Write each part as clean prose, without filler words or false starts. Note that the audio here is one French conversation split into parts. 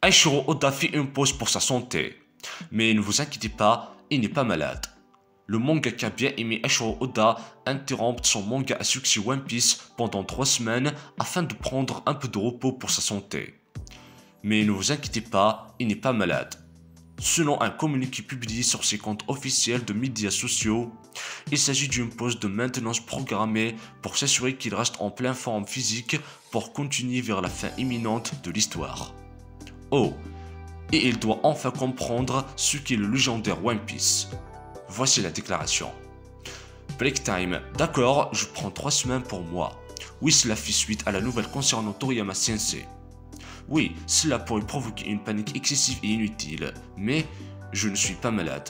Eiichiro Oda fait une pause pour sa santé. Mais ne vous inquiétez pas, il n'est pas malade. Le mangaka bien aimé Eiichiro Oda interrompt son manga à succès One Piece pendant 3 semaines afin de prendre un peu de repos pour sa santé. Mais ne vous inquiétez pas, il n'est pas malade. Selon un communiqué publié sur ses comptes officiels de médias sociaux, il s'agit d'une pause de maintenance programmée pour s'assurer qu'il reste en pleine forme physique pour continuer vers la fin imminente de l'histoire. Oh, et il doit enfin comprendre ce qu'est le légendaire One Piece. Voici la déclaration. Break time, d'accord, je prends 3 semaines pour moi. Oui, cela fait suite à la nouvelle concernant Toriyama Sensei. Oui, cela pourrait provoquer une panique excessive et inutile, mais je ne suis pas malade.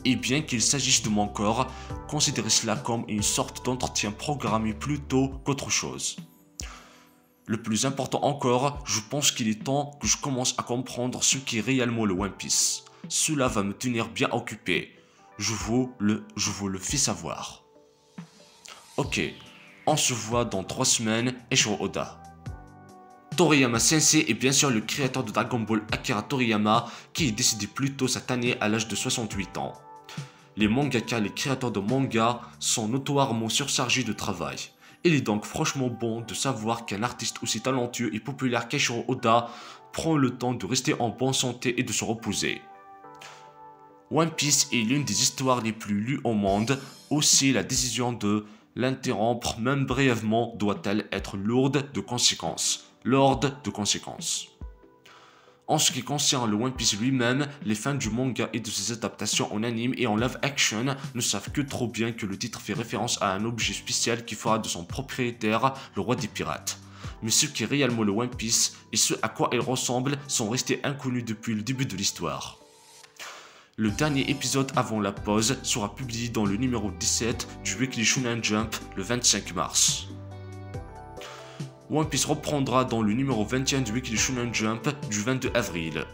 Et bien qu'il s'agisse de mon corps, considérez cela comme une sorte d'entretien programmé plutôt qu'autre chose. Le plus important encore, je pense qu'il est temps que je commence à comprendre ce qu'est réellement le One Piece. Cela va me tenir bien occupé. Je vous le fais savoir. Ok, on se voit dans 3 semaines, Eiichiro Oda. Toriyama Sensei est bien sûr le créateur de Dragon Ball Akira Toriyama qui est décédé plus tôt cette année à l'âge de 68 ans. Les mangaka, les créateurs de manga sont notoirement surchargés de travail. Il est donc franchement bon de savoir qu'un artiste aussi talentueux et populaire qu'Eiichiro Oda prend le temps de rester en bonne santé et de se reposer. One Piece est l'une des histoires les plus lues au monde, aussi la décision de l'interrompre même brièvement doit-elle être lourde de conséquences. En ce qui concerne le One Piece lui-même, les fans du manga et de ses adaptations en anime et en live action ne savent que trop bien que le titre fait référence à un objet spécial qui fera de son propriétaire le roi des pirates. Mais ce qu'est réellement le One Piece et ce à quoi il ressemble sont restés inconnus depuis le début de l'histoire. Le dernier épisode avant la pause sera publié dans le numéro 17 du Weekly Shonen Jump le 25 mars. One Piece reprendra dans le numéro 21 du Weekly Shonen Jump du 22 avril.